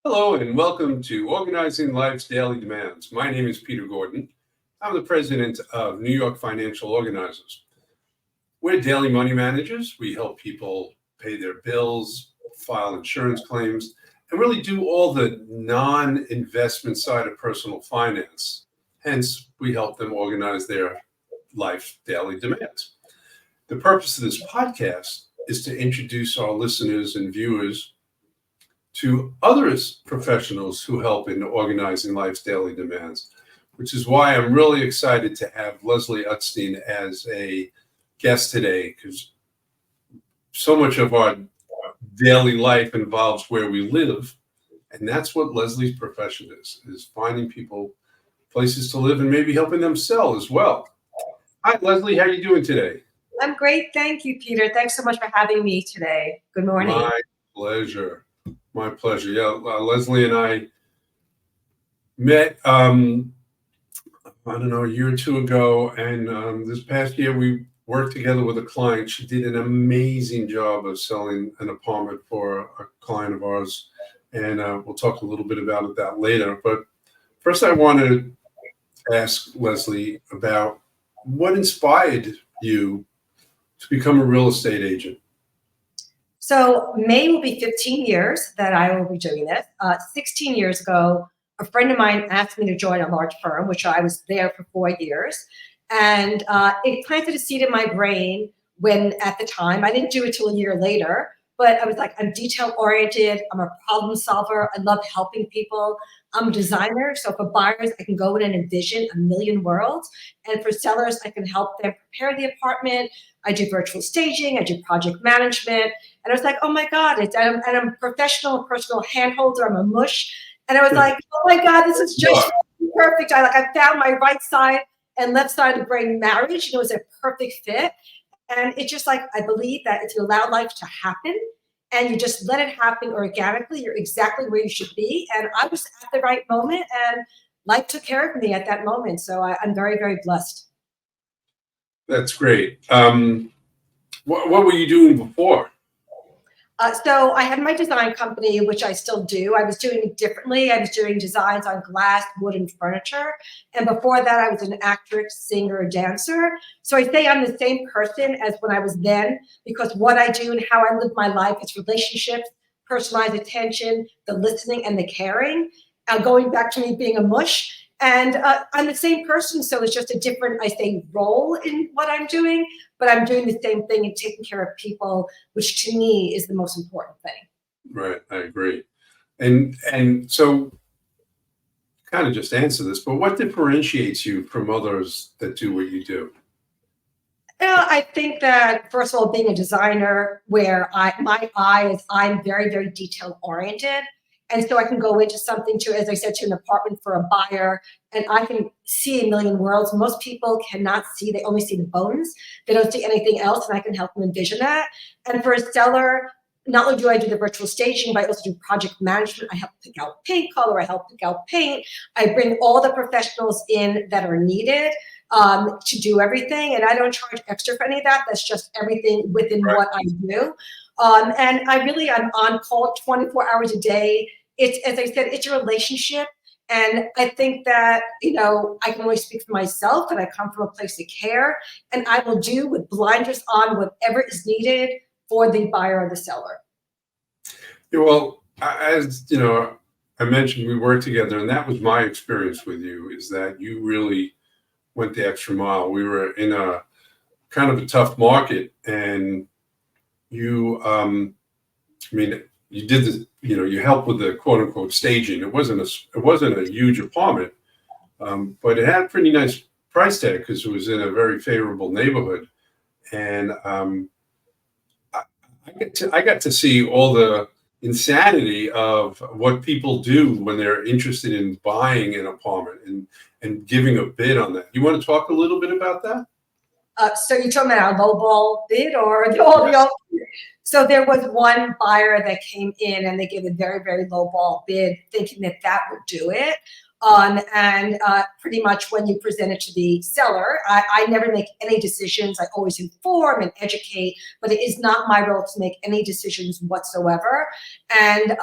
Hello and welcome to Organizing Life's Daily Demands. My name is Peter Gordon. I'm the president of New York Financial Organizers. We're daily money managers. We help people pay their bills, file insurance claims, and really do all the non-investment side of personal finance. Hence, we help them organize their life daily demands. The purpose of this podcast is to introduce our listeners and viewers to others professionals who help in organizing life's daily demands, which is why I'm really excited to have Leslie Utstein as a guest today, because so much of our daily life involves where we live, and that's what Leslie's profession is finding people places to live and maybe helping them sell as well. Hi, Leslie, how are you doing today? I'm great. Thank you, Peter. Thanks so much for having me today. Good morning. My pleasure. My pleasure. Yeah, Leslie and I met, I don't know, a year or two ago. And this past year, we worked together with a client. She did an amazing job of selling an apartment for a client of ours. And we'll talk a little bit about that later. But first, I want to ask Leslie about what inspired you to become a real estate agent. So May will be 15 years that I will be doing this. 16 years ago, a friend of mine asked me to join a large firm, which I was there for 4 years. And it planted a seed in my brain when, at the time, I didn't do it till a year later, but I was like, I'm detail oriented. I'm a problem solver. I love helping people. I'm a designer. So for buyers, I can go in and envision a million worlds. And for sellers, I can help them prepare the apartment. I do virtual staging. I do project management. And I was like, oh my God, I'm a professional personal handholder. I'm a mush. And I was like, oh my God, this is just perfect. I found my right side and left side of the brain marriage. It was a perfect fit. And it's just like, I believe that if you allow life to happen and you just let it happen organically, you're exactly where you should be. And I was at the right moment and life took care of me at that moment. So I'm very, very blessed. That's great. What were you doing before? So I had my design company, which I still do. I was doing it differently. I was doing designs on glass, wood, and furniture. And before that, I was an actress, singer, dancer. So I say I'm the same person as when I was then, because what I do and how I live my life is relationships, personalized attention, the listening, and the caring. Going back to me being a mush. And I'm the same person, so it's just a different, I say, role in what I'm doing, but I'm doing the same thing and taking care of people, which to me is the most important thing. Right, I agree. And so kind of just answer this, but what differentiates you from others that do what you do? I think that, first of all, being a designer, where I'm very, very detail oriented. And so I can go into something as I said, to an apartment for a buyer, and I can see a million worlds. Most people cannot see, they only see the bones. They don't see anything else, and I can help them envision that. And for a seller, not only do I do the virtual staging, but I also do project management. I help pick out paint color, I help pick out paint. I bring all the professionals in that are needed to do everything. And I don't charge extra for any of that. That's just everything within what I do. And I'm on call 24 hours a day. It's, as I said, it's a relationship. And I think that, I can only speak for myself, and I come from a place of care, and I will do with blinders on whatever is needed for the buyer or the seller. Yeah, well, as you know, I mentioned we worked together, and that was my experience with you, is that you really went the extra mile. We were in a kind of a tough market, and you, you did this, you helped with the quote unquote staging. It wasn't a huge apartment, but it had a pretty nice price tag because it was in a very favorable neighborhood. And I got to see all the insanity of what people do when they're interested in buying an apartment and giving a bid on that. You want to talk a little bit about that? So you're talking about a lowball bid or the So there was one buyer that came in and they gave a very, very lowball bid, thinking that would do it. And pretty much when you present it to the seller, I never make any decisions. I always inform and educate, but it is not my role to make any decisions whatsoever. And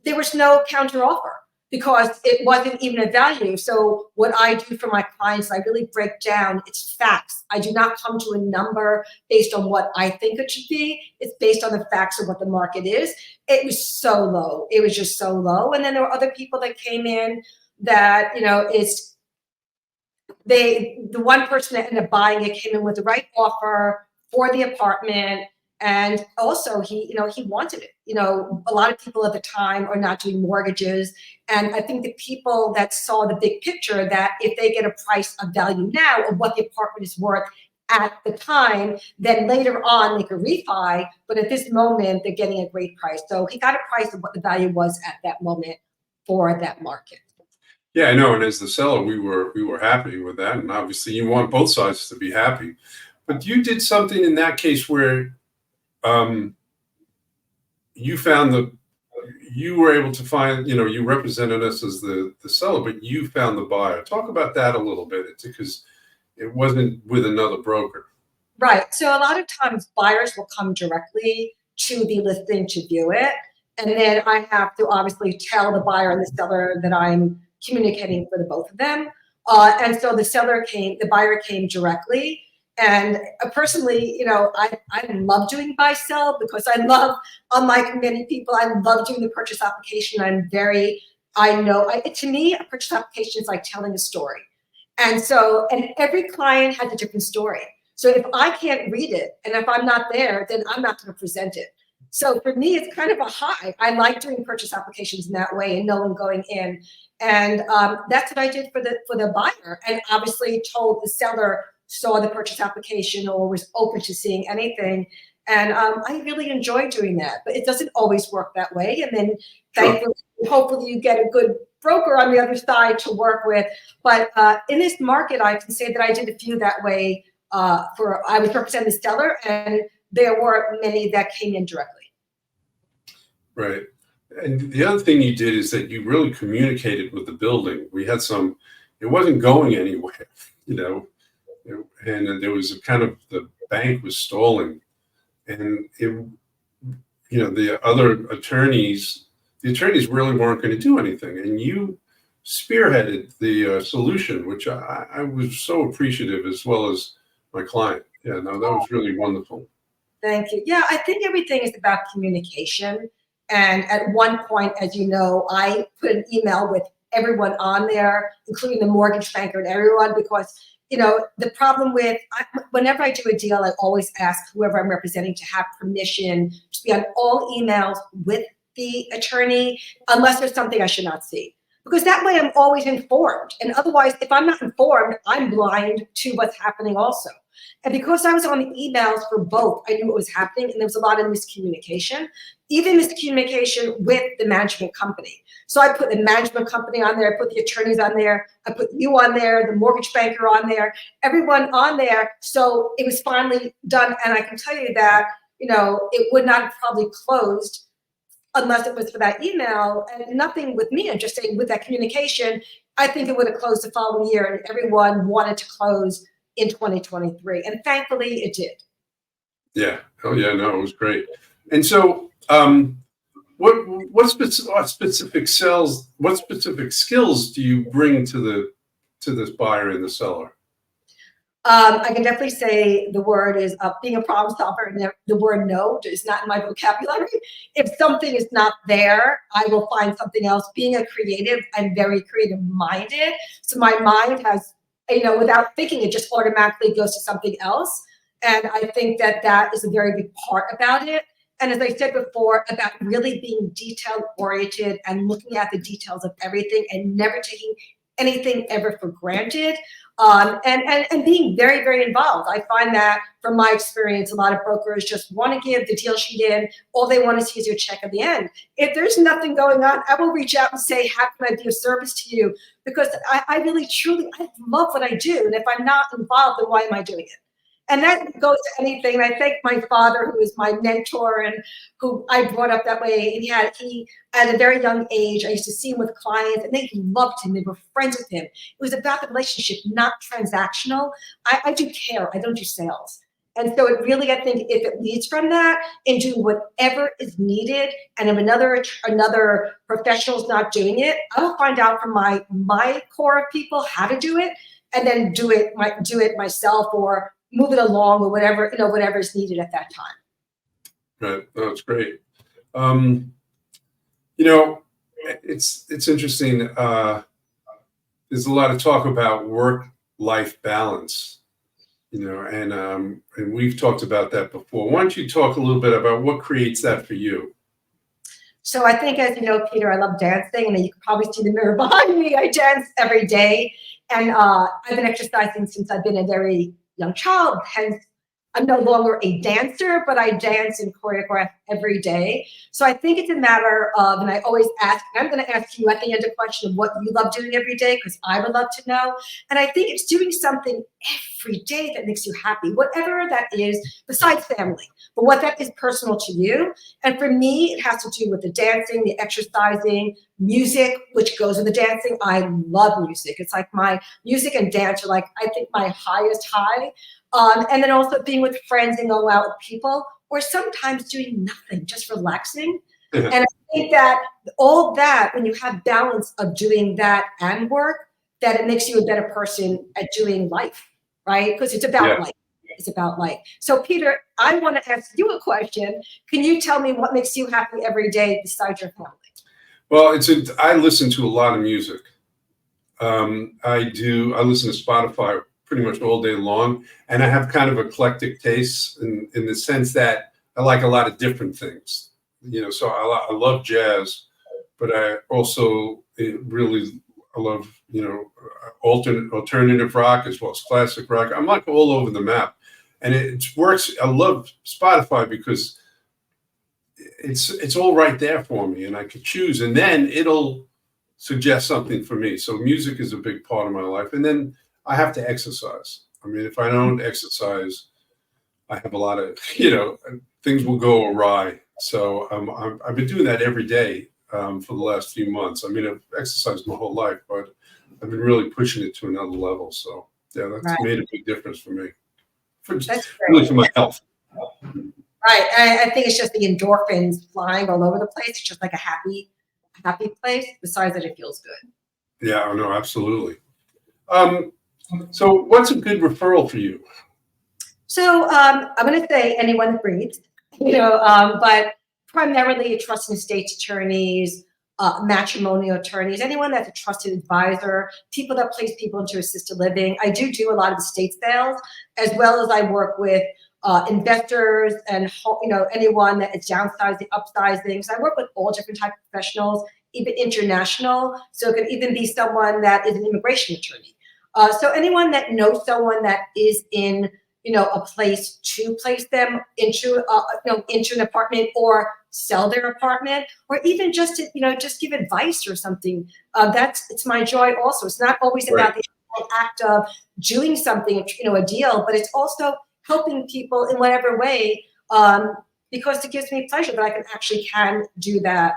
there was no counter offer because it wasn't even a value. So what I do for my clients, I really break down its facts. I do not come to a number based on what I think it should be. It's based on the facts of what the market is. It was so low. It was just so low. And then there were other people that came in that, the one person that ended up buying it came in with the right offer for the apartment. And also he wanted it. A lot of people at the time are not doing mortgages. And I think the people that saw the big picture, that if they get a price of value now of what the apartment is worth at the time, then later on they could refi. But at this moment, they're getting a great price. So he got a price of what the value was at that moment for that market. Yeah, I know. And as the seller, we were happy with that. And obviously you want both sides to be happy. But you did something in that case where you were able to find, you represented us as the seller, but you found the buyer. Talk about that a little bit, because it wasn't with another broker. Right. So a lot of times buyers will come directly to the listing to view it. And then I have to obviously tell the buyer and the seller that I'm communicating for the both of them. And so the buyer came directly. And personally, I love doing buy sell because unlike many people, I love doing the purchase application. To me, a purchase application is like telling a story. And every client has a different story. So if I can't read it and if I'm not there, then I'm not going to present it. So for me, it's kind of a high. I like doing purchase applications in that way and no one going in. And that's what I did for the buyer, and obviously told the seller, saw the purchase application or was open to seeing anything. And I really enjoy doing that, but it doesn't always work that way. And then thankfully, hopefully you get a good broker on the other side to work with. But in this market, I can say that I did a few that way. I was representing the seller, and there were many that came in directly. Right. And the other thing you did is that you really communicated with the building. We had it wasn't going anywhere, and there was the bank was stalling, and the other attorneys really weren't going to do anything. And you spearheaded the solution, which I was so appreciative, as well as my client. Yeah, no, that was really wonderful. Thank you. Yeah, I think everything is about communication. And at one point, as you know, I put an email with everyone on there, including the mortgage banker and everyone, because, the problem whenever I do a deal, I always ask whoever I'm representing to have permission to be on all emails with the attorney, unless there's something I should not see. Because that way I'm always informed. And otherwise, if I'm not informed, I'm blind to what's happening also. And because I was on the emails for both, I knew what was happening, and there was a lot of miscommunication, even miscommunication with the management company. So I put the management company on there, I put the attorneys on there, I put you on there, the mortgage banker on there, everyone on there. So it was finally done. And I can tell you that, it would not have probably closed unless it was for that email, and nothing with me. I'm just saying with that communication, I think it would have closed the following year, and everyone wanted to close in 2023. And thankfully it did. Yeah. Oh yeah, no, it was great. And so what specific skills do you bring to this buyer and the seller? I can definitely say the word is being a problem solver, and the word no is not in my vocabulary. If something is not there, I will find something else. Being a creative, I'm very creative minded. So my mind has, without thinking, it just automatically goes to something else. And I think that is a very big part about it. And as I said before, about really being detail oriented and looking at the details of everything and never taking anything ever for granted. And being very, very involved. I find that from my experience, a lot of brokers just want to give the deal sheet in. All they want to see is your check at the end. If there's nothing going on, I will reach out and say, how can I be of service to you? Because I really, truly, I love what I do. And if I'm not involved, then why am I doing it? And that goes to anything. And I thank my father, who is my mentor and who I brought up that way. And he at a very young age, I used to see him with clients and they loved him. They were friends with him. It was about the relationship, not transactional. I do care. I don't do sales. And so it really, I think if it leads from that and do whatever is needed, and if another professional is not doing it, I will find out from my core of people how to do it, and then do it myself or move it along or whatever, whatever is needed at that time. Right. Oh, that's great. It's interesting. There's a lot of talk about work-life balance. And we've talked about that before. Why don't you talk a little bit about what creates that for you? So I think, as you know, Peter, I love dancing, and you can probably see the mirror behind me. I dance every day, and I've been exercising since I've been a very young child. Hence, I'm no longer a dancer, but I dance and choreograph every day. So I think it's a matter of, and I always ask, and I'm going to ask you at the end a question of what you love doing every day, because I would love to know. And I think it's doing something every day that makes you happy, whatever that is, besides family, but what that is personal to you. And for me, it has to do with the dancing, the exercising, music, which goes with the dancing. I love music. It's like my music and dance are like, I think, my highest high. And then also being with friends and going out with people, or sometimes doing nothing, just relaxing. Yeah. And I think that all that, when you have balance of doing that and work, that it makes you a better person at doing life, right? Because it's about life. It's about life. So, Peter, I want to ask you a question. Can you tell me what makes you happy every day besides your family? Well, I listen to a lot of music. I listen to Spotify pretty much all day long, and I have kind of eclectic tastes in the sense that I like a lot of different things. So I love jazz, but I also I love alternative rock as well as classic rock. I'm like all over the map, and it works. I love Spotify because it's all right there for me, and I could choose, and then it'll suggest something for me. So music is a big part of my life, and then I have to exercise. I mean, if I don't exercise, I have a lot of things will go awry. So I've been doing that every day for the last few months. I mean, I've exercised my whole life, but I've been really pushing it to another level. So yeah, that's made a big difference for me. Really for my health. Right. I think it's just the endorphins flying all over the place. It's just like a happy place. Besides that, it feels good. Yeah, no, absolutely. So what's a good referral for you? So I'm going to say anyone that breathes, but primarily trusted estates attorneys, matrimonial attorneys, anyone that's a trusted advisor, people that place people into assisted living. I do a lot of estate sales, as well as I work with investors and anyone that is downsizing, upsizing. So I work with all different types of professionals, even international. So it can even be someone that is an immigration attorney. So anyone that knows someone that is in a place to place them into an apartment or sell their apartment, or even just to just give advice or something. It's my joy also. It's not always about the act of doing something, a deal, but it's also helping people in whatever way, because it gives me pleasure that I can do that,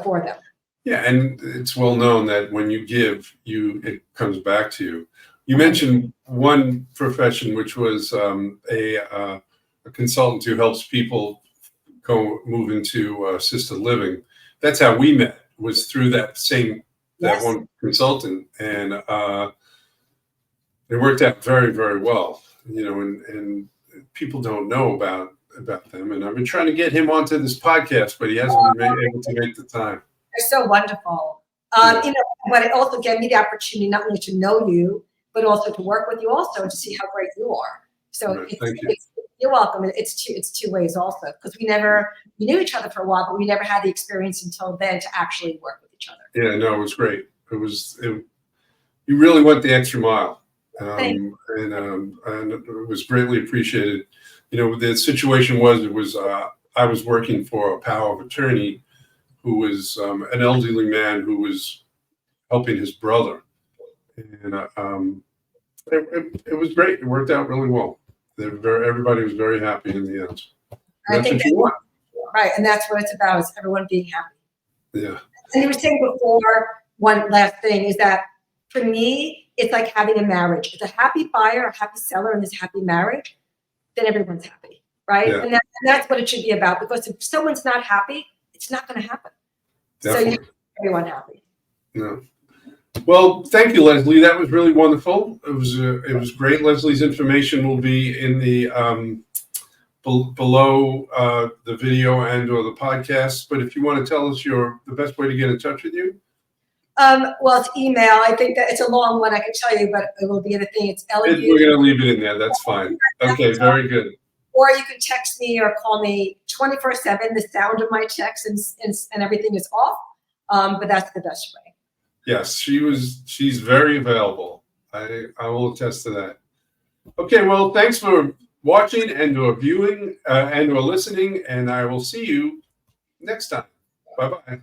for them. Yeah, and it's well known that when you give, it comes back to you. You mentioned one profession, which was a consultant who helps people move into assisted living. That's how we met, was through that one consultant, and it worked out very, very well. And people don't know about them. And I've been trying to get him onto this podcast, but he hasn't been able to make the time. They're so wonderful. But it also gave me the opportunity not only to know you, but also to work with you also and to see how great you are. So you're welcome. It's two ways also, because we knew each other for a while, but we never had the experience until then to actually work with each other. Yeah, no, it was great. You really went the extra mile. And it was greatly appreciated. The situation was I was working for a power of attorney who was an elderly man who was helping his brother, and it was great. It worked out really well. Everybody was very happy in the end. I That's think what you want. right, and that's what it's about, is everyone being happy. Yeah. And you were saying before, one last thing is that for me, it's like having a marriage. If a happy buyer, a happy seller, and there's a happy marriage, then everyone's happy, right? Yeah. And that's what it should be about, because if someone's not happy, it's not going to happen. Definitely. So you make everyone happy. No. Well, thank you, Leslie. That was really wonderful. It was great. Leslie's information will be in the below the video and or the podcast. But if you want to tell us the best way to get in touch with you. Well, it's email. I think that it's a long one, I can tell you, but it will be the thing. It's We're going to leave it in there. That's fine. Okay, very good. Or you can text me or call me 24/7. The sound of my text and everything is off, but that's the best way. Yes, she's very available. I will attest to that. Okay, well, thanks for watching and or viewing and or listening, and I will see you next time. Bye-bye.